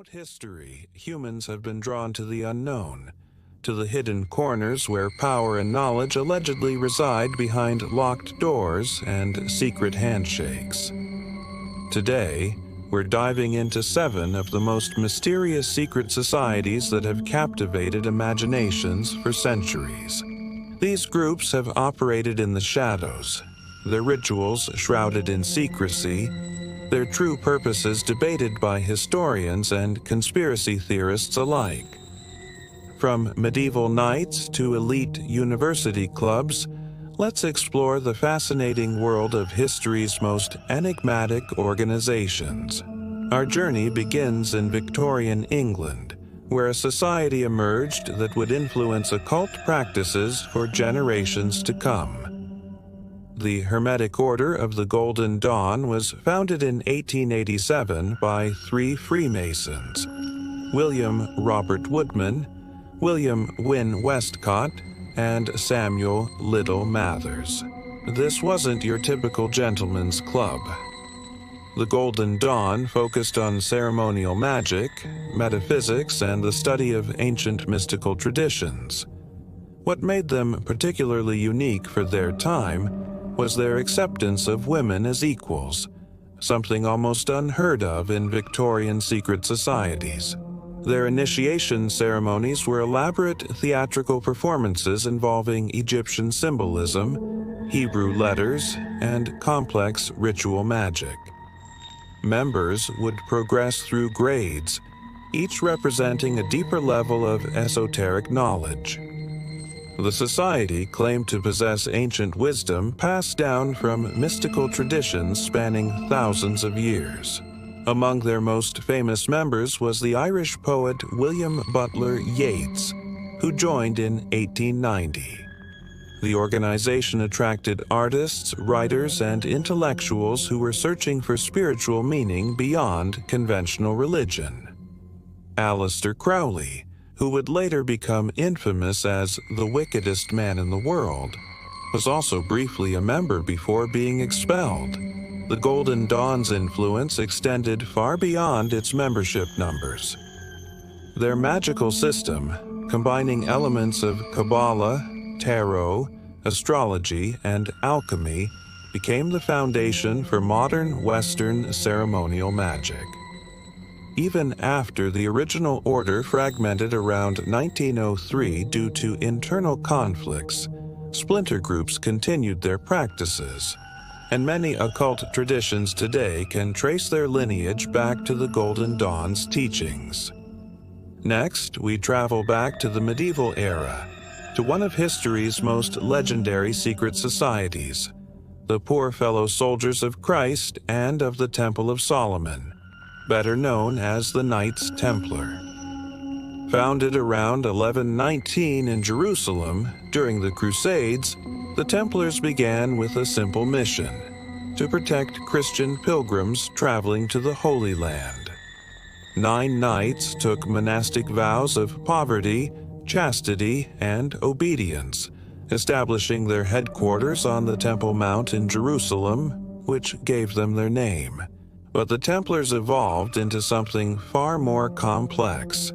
Throughout history, humans have been drawn to the unknown, to the hidden corners where power and knowledge allegedly reside behind locked doors and secret handshakes. Today, we're diving into 7 of the most mysterious secret societies that have captivated imaginations for centuries. These groups have operated in the shadows, their rituals shrouded in secrecy, their true purposes debated by historians and conspiracy theorists alike. From medieval knights to elite university clubs, let's explore the fascinating world of history's most enigmatic organizations. Our journey begins in Victorian England, where a society emerged that would influence occult practices for generations to come. The Hermetic Order of the Golden Dawn was founded in 1887 by 3 Freemasons: William Robert Woodman, William Wynne Westcott, and Samuel Liddell Mathers. This wasn't your typical gentleman's club. The Golden Dawn focused on ceremonial magic, metaphysics, and the study of ancient mystical traditions. What made them particularly unique for their time was their acceptance of women as equals, something almost unheard of in Victorian secret societies. Their initiation ceremonies were elaborate theatrical performances involving Egyptian symbolism, Hebrew letters, and complex ritual magic. Members would progress through grades, each representing a deeper level of esoteric knowledge. The society claimed to possess ancient wisdom passed down from mystical traditions spanning thousands of years. Among their most famous members was the Irish poet William Butler Yeats, who joined in 1890. The organization attracted artists, writers, and intellectuals who were searching for spiritual meaning beyond conventional religion. Aleister Crowley, who would later become infamous as the wickedest man in the world, was also briefly a member before being expelled. The Golden Dawn's influence extended far beyond its membership numbers. Their magical system, combining elements of Kabbalah, tarot, astrology, and alchemy, became the foundation for modern Western ceremonial magic. Even after the original order fragmented around 1903 due to internal conflicts, splinter groups continued their practices, and many occult traditions today can trace their lineage back to the Golden Dawn's teachings. Next, we travel back to the medieval era, to one of history's most legendary secret societies, the Poor Fellow Soldiers of Christ and of the Temple of Solomon, better known as the Knights Templar. Founded around 1119 in Jerusalem during the Crusades, the Templars began with a simple mission: to protect Christian pilgrims traveling to the Holy Land. 9 knights took monastic vows of poverty, chastity, and obedience, establishing their headquarters on the Temple Mount in Jerusalem, which gave them their name. But the Templars evolved into something far more complex.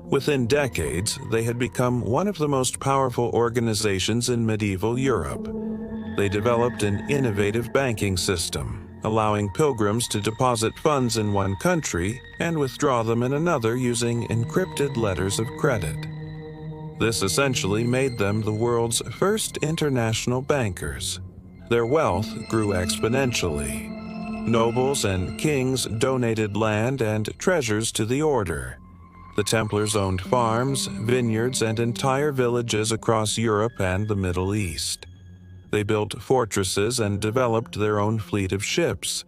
Within decades, they had become one of the most powerful organizations in medieval Europe. They developed an innovative banking system, allowing pilgrims to deposit funds in one country and withdraw them in another using encrypted letters of credit. This essentially made them the world's first international bankers. Their wealth grew exponentially. Nobles and kings donated land and treasures to the order. The Templars owned farms, vineyards, and entire villages across Europe and the Middle East. They built fortresses and developed their own fleet of ships.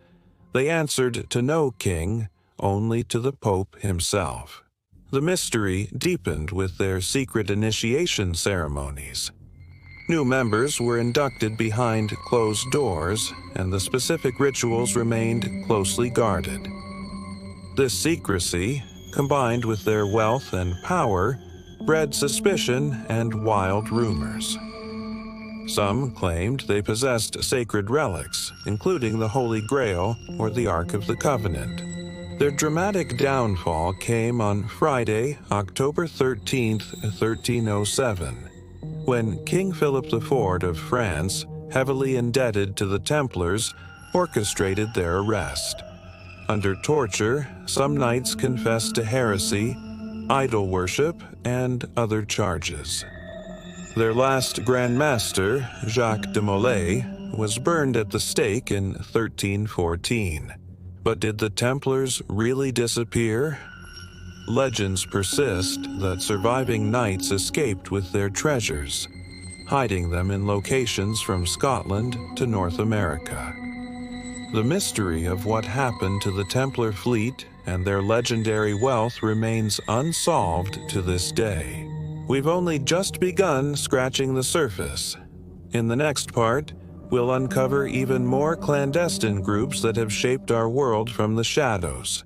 They answered to no king, only to the Pope himself. The mystery deepened with their secret initiation ceremonies. New members were inducted behind closed doors, and the specific rituals remained closely guarded. This secrecy, combined with their wealth and power, bred suspicion and wild rumors. Some claimed they possessed sacred relics, including the Holy Grail or the Ark of the Covenant. Their dramatic downfall came on Friday, October 13th, 1307, when King Philip IV of France, heavily indebted to the Templars, orchestrated their arrest. Under torture, some knights confessed to heresy, idol worship, and other charges. Their last Grand Master, Jacques de Molay, was burned at the stake in 1314. But did the Templars really disappear? Legends persist that surviving knights escaped with their treasures, hiding them in locations from Scotland to North America. The mystery of what happened to the Templar fleet and their legendary wealth remains unsolved to this day. We've only just begun scratching the surface. In the next part, we'll uncover even more clandestine groups that have shaped our world from the shadows.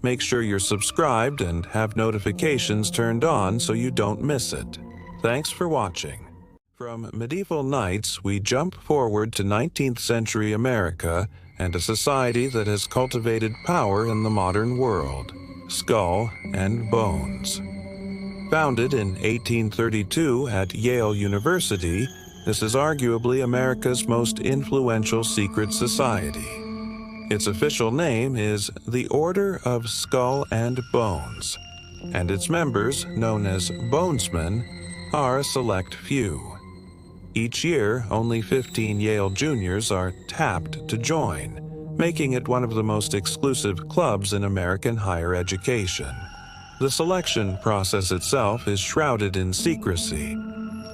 Make sure you're subscribed and have notifications turned on so you don't miss it. Thanks for watching. From medieval knights, we jump forward to 19th century America and a society that has cultivated power in the modern world: Skull and Bones. Founded in 1832 at Yale University, this is arguably America's most influential secret society. Its official name is the Order of Skull and Bones, and its members, known as Bonesmen, are a select few. Each year, only 15 Yale juniors are tapped to join, making it one of the most exclusive clubs in American higher education. The selection process itself is shrouded in secrecy,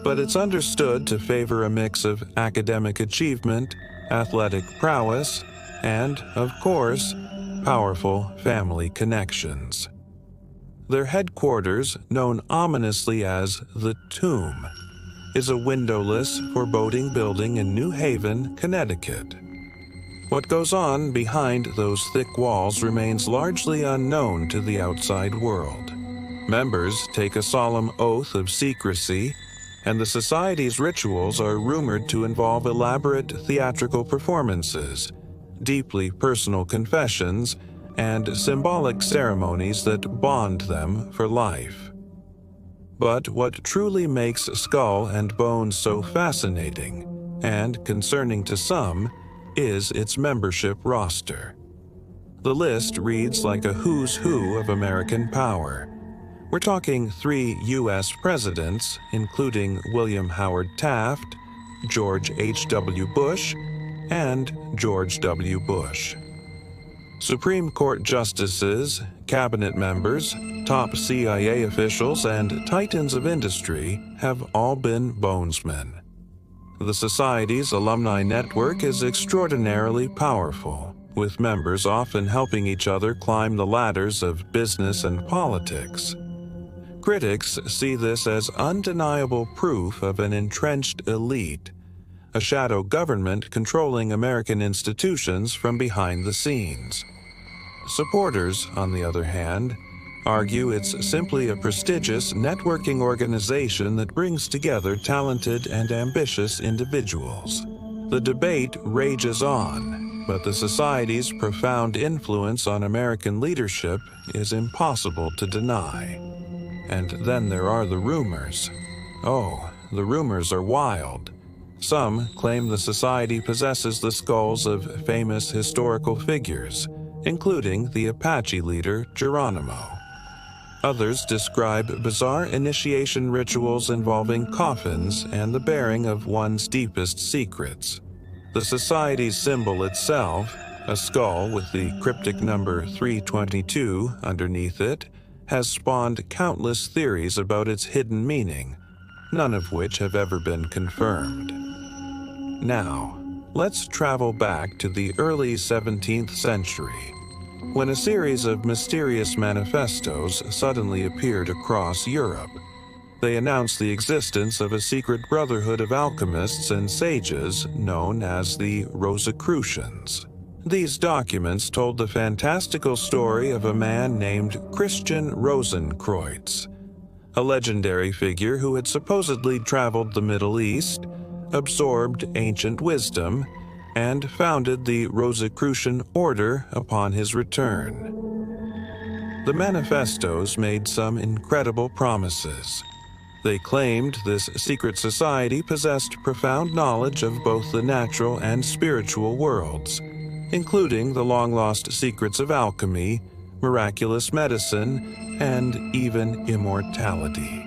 but it's understood to favor a mix of academic achievement, athletic prowess, and, of course, powerful family connections. Their headquarters, known ominously as the Tomb, is a windowless, foreboding building in New Haven, Connecticut. What goes on behind those thick walls remains largely unknown to the outside world. Members take a solemn oath of secrecy, and the society's rituals are rumored to involve elaborate theatrical performances, deeply personal confessions, and symbolic ceremonies that bond them for life. But what truly makes Skull and Bones so fascinating, and concerning to some, is its membership roster. The list reads like a who's who of American power. We're talking 3 U.S. presidents, including William Howard Taft, George H.W. Bush, and George W. Bush. Supreme Court justices, cabinet members, top CIA officials, and titans of industry have all been Bonesmen. The Society's alumni network is extraordinarily powerful, with members often helping each other climb the ladders of business and politics. Critics see this as undeniable proof of an entrenched elite, a shadow government controlling American institutions from behind the scenes. Supporters, on the other hand, argue it's simply a prestigious networking organization that brings together talented and ambitious individuals. The debate rages on, but the Society's profound influence on American leadership is impossible to deny. And then there are the rumors. Oh, the rumors are wild. Some claim the Society possesses the skulls of famous historical figures, including the Apache leader Geronimo. Others describe bizarre initiation rituals involving coffins and the bearing of one's deepest secrets. The Society's symbol itself, a skull with the cryptic number 322 underneath it, has spawned countless theories about its hidden meaning, none of which have ever been confirmed. Now, let's travel back to the early 17th century, when a series of mysterious manifestos suddenly appeared across Europe. They announced the existence of a secret brotherhood of alchemists and sages known as the Rosicrucians. These documents told the fantastical story of a man named Christian Rosenkreutz, a legendary figure who had supposedly traveled the Middle East, absorbed ancient wisdom, and founded the Rosicrucian order upon his return. The manifestos made some incredible promises. They claimed this secret society possessed profound knowledge of both the natural and spiritual worlds, including the long-lost secrets of alchemy, miraculous medicine, and even immortality.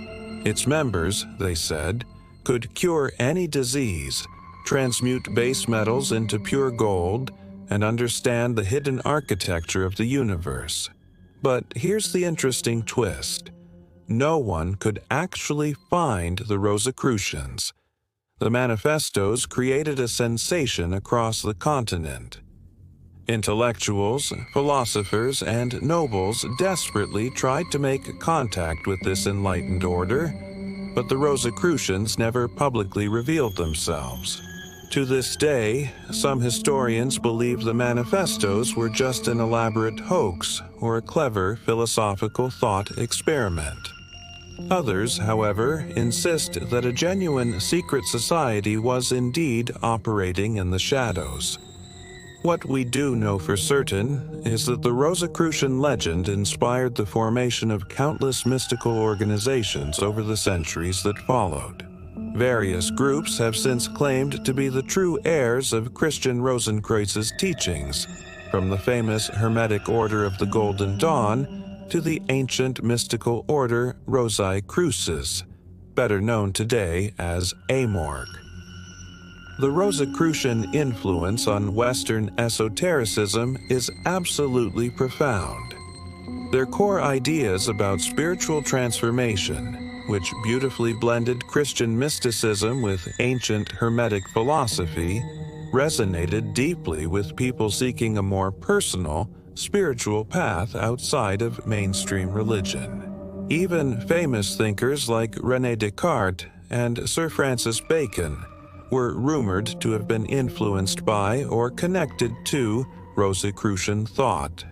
Its members, they said, could cure any disease, transmute base metals into pure gold, and understand the hidden architecture of the universe. But here's the interesting twist. No one could actually find the Rosicrucians. The manifestos created a sensation across the continent. Intellectuals, philosophers, and nobles desperately tried to make contact with this enlightened order, but the Rosicrucians never publicly revealed themselves. To this day, some historians believe the manifestos were just an elaborate hoax or a clever philosophical thought experiment. Others, however, insist that a genuine secret society was indeed operating in the shadows. What we do know for certain is that the Rosicrucian legend inspired the formation of countless mystical organizations over the centuries that followed. Various groups have since claimed to be the true heirs of Christian Rosenkreuz's teachings, from the famous Hermetic Order of the Golden Dawn to the ancient mystical order Rosicrucis, better known today as Amorg. The Rosicrucian influence on Western esotericism is absolutely profound. Their core ideas about spiritual transformation, which beautifully blended Christian mysticism with ancient Hermetic philosophy, resonated deeply with people seeking a more personal, spiritual path outside of mainstream religion. Even famous thinkers like René Descartes and Sir Francis Bacon were rumored to have been influenced by or connected to Rosicrucian thought.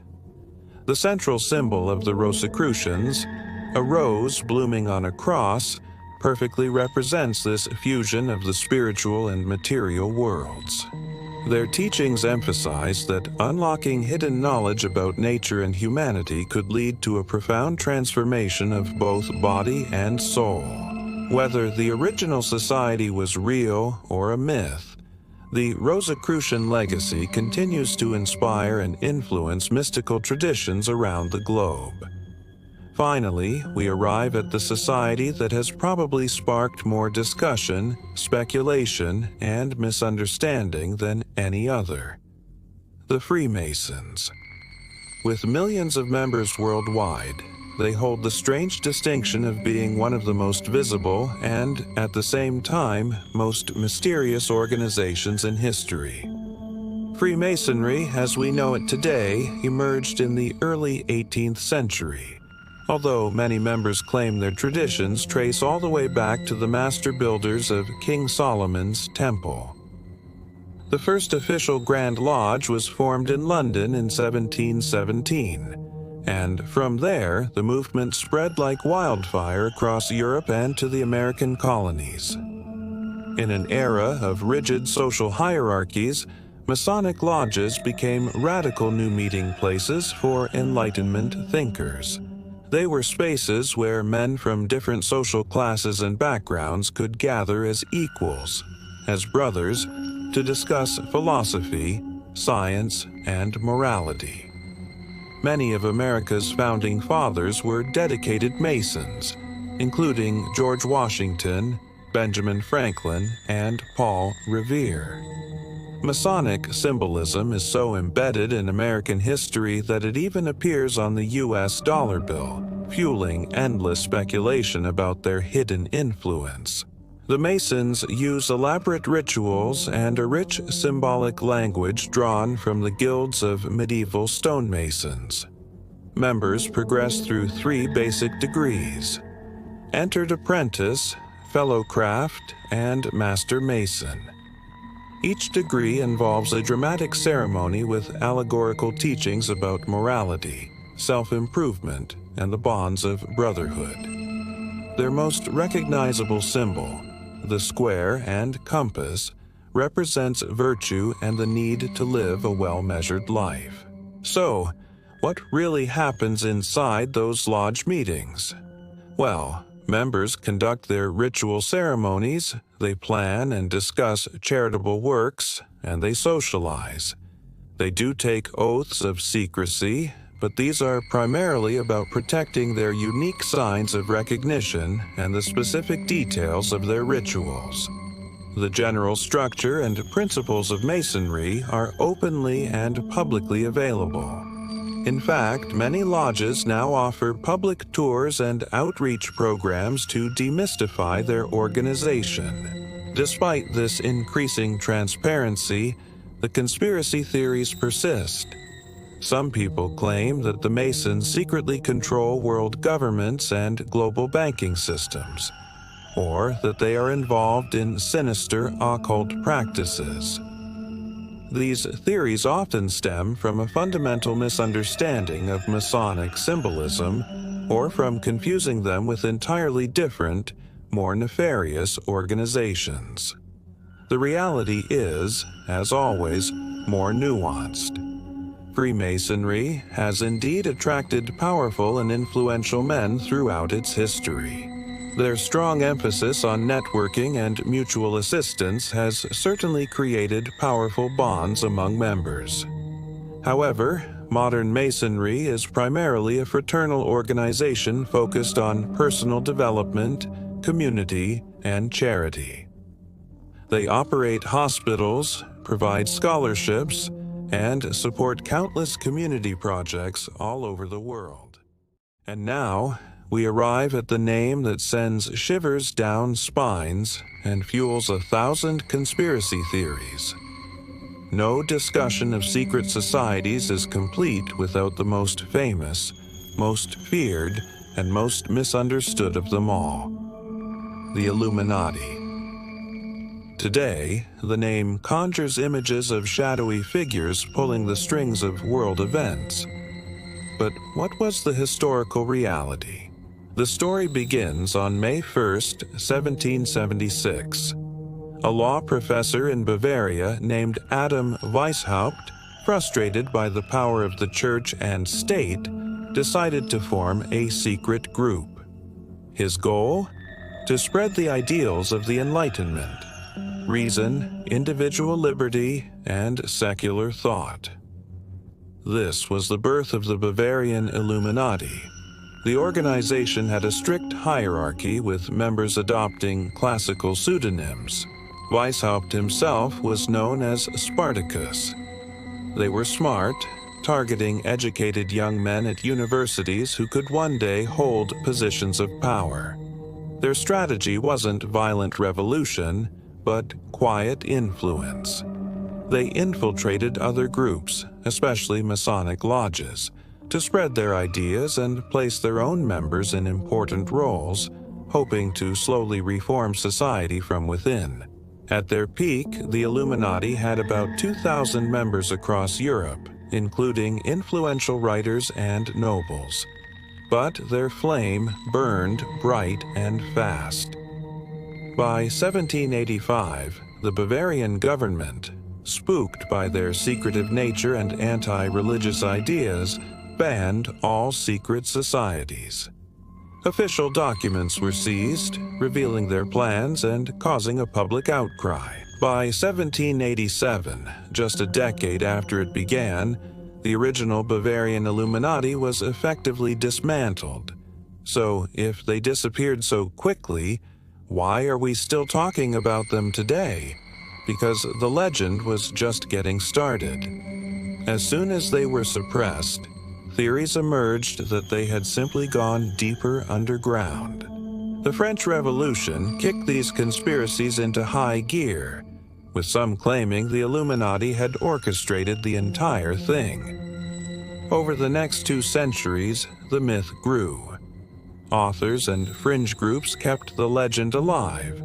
The central symbol of the Rosicrucians, a rose blooming on a cross, perfectly represents this fusion of the spiritual and material worlds. Their teachings emphasize that unlocking hidden knowledge about nature and humanity could lead to a profound transformation of both body and soul. Whether the original society was real or a myth, the Rosicrucian legacy continues to inspire and influence mystical traditions around the globe. Finally, we arrive at the society that has probably sparked more discussion, speculation, and misunderstanding than any other: the Freemasons. With millions of members worldwide, they hold the strange distinction of being one of the most visible and, at the same time, most mysterious organizations in history. Freemasonry, as we know it today, emerged in the early 18th century, although many members claim their traditions trace all the way back to the master builders of King Solomon's Temple. The first official Grand Lodge was formed in London in 1717, and from there, the movement spread like wildfire across Europe and to the American colonies. In an era of rigid social hierarchies, Masonic lodges became radical new meeting places for Enlightenment thinkers. They were spaces where men from different social classes and backgrounds could gather as equals, as brothers, to discuss philosophy, science, and morality. Many of America's founding fathers were dedicated Masons, including George Washington, Benjamin Franklin, and Paul Revere. Masonic symbolism is so embedded in American history that it even appears on the U.S. dollar bill, fueling endless speculation about their hidden influence. The Masons use elaborate rituals and a rich symbolic language drawn from the guilds of medieval stonemasons. Members progress through 3 basic degrees: Entered Apprentice, Fellowcraft, and Master Mason. Each degree involves a dramatic ceremony with allegorical teachings about morality, self-improvement, and the bonds of brotherhood. Their most recognizable symbol, the square and compass, represents virtue and the need to live a well-measured life. So, What really happens inside those lodge meetings? Well, members conduct their ritual ceremonies, they plan and discuss charitable works, and they socialize. They do take oaths of secrecy, but these are primarily about protecting their unique signs of recognition and the specific details of their rituals. The general structure and principles of Masonry are openly and publicly available. In fact, many lodges now offer public tours and outreach programs to demystify their organization. Despite this increasing transparency, the conspiracy theories persist. Some people claim that the Masons secretly control world governments and global banking systems, or that they are involved in sinister occult practices. These theories often stem from a fundamental misunderstanding of Masonic symbolism, or from confusing them with entirely different, more nefarious organizations. The reality is, as always, more nuanced. Freemasonry has indeed attracted powerful and influential men throughout its history. Their strong emphasis on networking and mutual assistance has certainly created powerful bonds among members. However, modern Masonry is primarily a fraternal organization focused on personal development, community, and charity. They operate hospitals, provide scholarships, and support countless community projects all over the world. And now, we arrive at the name that sends shivers down spines and fuels 1,000 conspiracy theories. No discussion of secret societies is complete without the most famous, most feared, and most misunderstood of them all: the Illuminati. Today, the name conjures images of shadowy figures pulling the strings of world events. But what was the historical reality? The story begins on May 1st, 1776. A law professor in Bavaria named Adam Weishaupt, frustrated by the power of the church and state, decided to form a secret group. His goal? To spread the ideals of the Enlightenment: reason, individual liberty, and secular thought. This was the birth of the Bavarian Illuminati. The organization had a strict hierarchy, with members adopting classical pseudonyms. Weishaupt himself was known as Spartacus. They were smart, targeting educated young men at universities who could one day hold positions of power. Their strategy wasn't violent revolution, but quiet influence. They infiltrated other groups, especially Masonic lodges, to spread their ideas and place their own members in important roles, hoping to slowly reform society from within. At their peak, the Illuminati had about 2,000 members across Europe, including influential writers and nobles. But their flame burned bright and fast. By 1785, the Bavarian government, spooked by their secretive nature and anti-religious ideas, banned all secret societies. Official documents were seized, revealing their plans and causing a public outcry. By 1787, just a decade after it began, the original Bavarian Illuminati was effectively dismantled. So, if they disappeared so quickly, why are we still talking about them today? Because the legend was just getting started. As soon as they were suppressed, theories emerged that they had simply gone deeper underground. The French Revolution kicked these conspiracies into high gear, with some claiming the Illuminati had orchestrated the entire thing. Over the next 2 centuries, the myth grew. Authors and fringe groups kept the legend alive,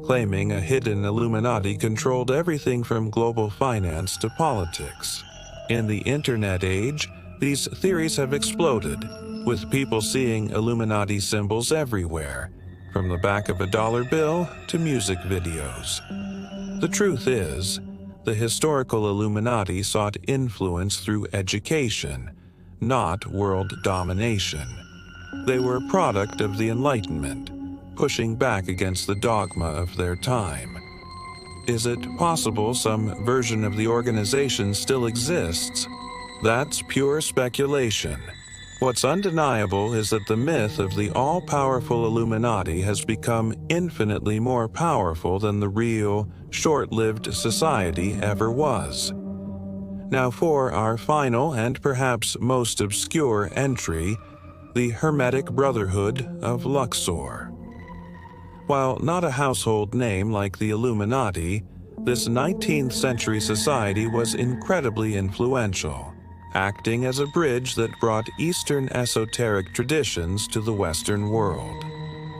claiming a hidden Illuminati controlled everything from global finance to politics. In the Internet age, these theories have exploded, with people seeing Illuminati symbols everywhere, from the back of a dollar bill to music videos. The truth is, the historical Illuminati sought influence through education, not world domination. They were a product of the Enlightenment, pushing back against the dogma of their time. Is it possible some version of the organization still exists? That's pure speculation. What's undeniable is that the myth of the all-powerful Illuminati has become infinitely more powerful than the real, short-lived society ever was. Now for our final and perhaps most obscure entry, the Hermetic Brotherhood of Luxor. While not a household name like the Illuminati, this 19th century society was incredibly influential, acting as a bridge that brought Eastern esoteric traditions to the Western world.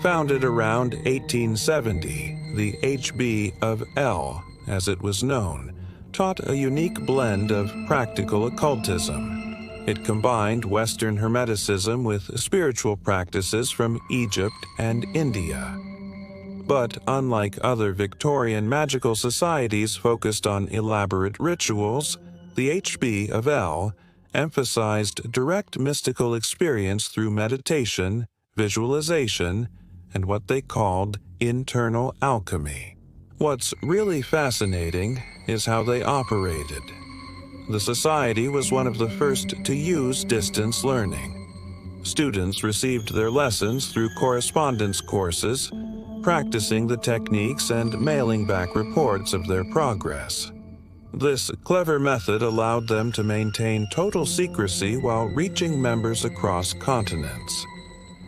Founded around 1870, the HB of L, as it was known, taught a unique blend of practical occultism. It combined Western Hermeticism with spiritual practices from Egypt and India. But unlike other Victorian magical societies focused on elaborate rituals, the HB of L emphasized direct mystical experience through meditation, visualization, and what they called internal alchemy. What's really fascinating is how they operated. The society was one of the first to use distance learning. Students received their lessons through correspondence courses, practicing the techniques and mailing back reports of their progress. This clever method allowed them to maintain total secrecy while reaching members across continents.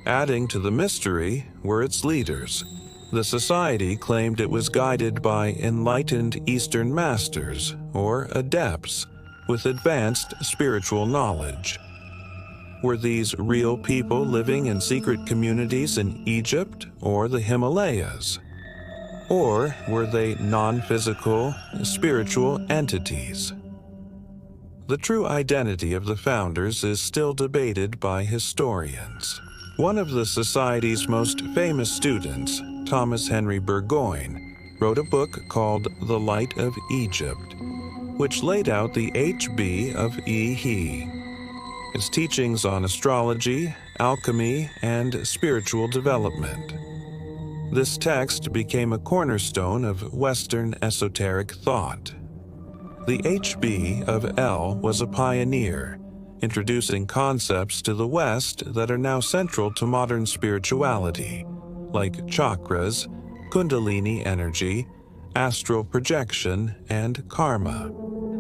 Adding to the mystery were its leaders. The society claimed it was guided by enlightened Eastern masters, or adepts, with advanced spiritual knowledge. Were these real people living in secret communities in Egypt or the Himalayas? Or were they non-physical, spiritual entities? The true identity of the founders is still debated by historians. One of the society's most famous students, Thomas Henry Burgoyne, wrote a book called The Light of Egypt, which laid out the HB of He. Its teachings on astrology, alchemy, and spiritual development. This text became a cornerstone of Western esoteric thought. The HB of L was a pioneer, introducing concepts to the West that are now central to modern spirituality, like chakras, kundalini energy, astral projection, and karma.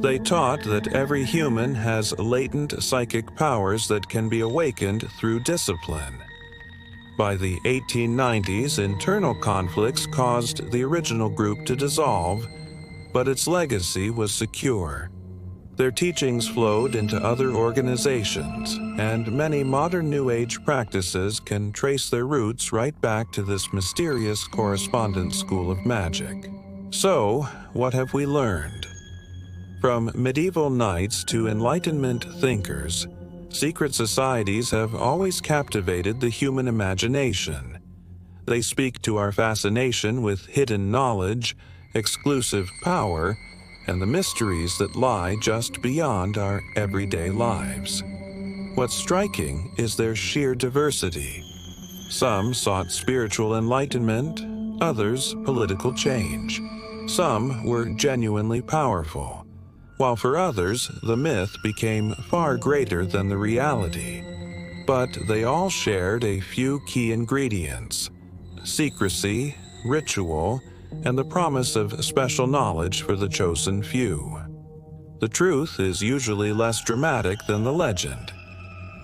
They taught that every human has latent psychic powers that can be awakened through discipline. By the 1890s, internal conflicts caused the original group to dissolve, but its legacy was secure. Their teachings flowed into other organizations, and many modern New Age practices can trace their roots right back to this mysterious correspondence school of magic. So, what have we learned? From medieval knights to Enlightenment thinkers, secret societies have always captivated the human imagination. They speak to our fascination with hidden knowledge, exclusive power, and the mysteries that lie just beyond our everyday lives. What's striking is their sheer diversity. Some sought spiritual enlightenment, others political change. Some were genuinely powerful, while for others the myth became far greater than the reality. But they all shared a few key ingredients: secrecy, ritual, and the promise of special knowledge for the chosen few. The truth is usually less dramatic than the legend.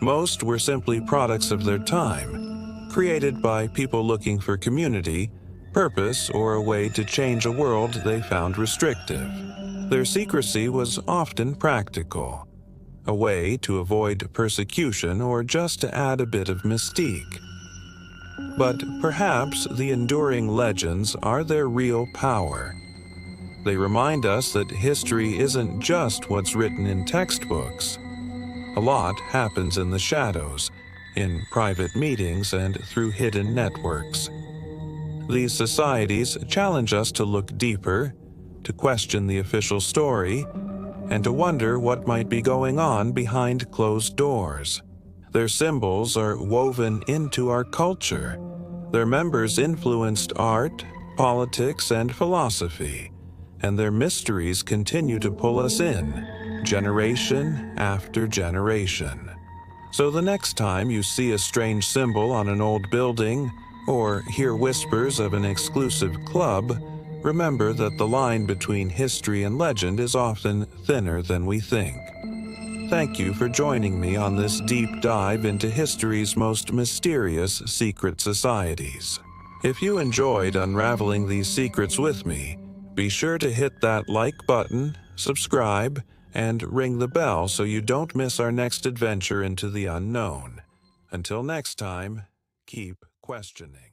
Most were simply products of their time, created by people looking for community, purpose, or a way to change a world they found restrictive. Their secrecy was often practical, a way to avoid persecution or just to add a bit of mystique. But perhaps the enduring legends are their real power. They remind us that history isn't just what's written in textbooks. A lot happens in the shadows, in private meetings, and through hidden networks. These societies challenge us to look deeper, to question the official story, and to wonder what might be going on behind closed doors. Their symbols are woven into our culture. Their members influenced art, politics, and philosophy, and their mysteries continue to pull us in, generation after generation. So the next time you see a strange symbol on an old building, or hear whispers of an exclusive club, remember that the line between history and legend is often thinner than we think. Thank you for joining me on this deep dive into history's most mysterious secret societies. If you enjoyed unraveling these secrets with me, be sure to hit that like button, subscribe, and ring the bell so you don't miss our next adventure into the unknown. Until next time, keep questioning.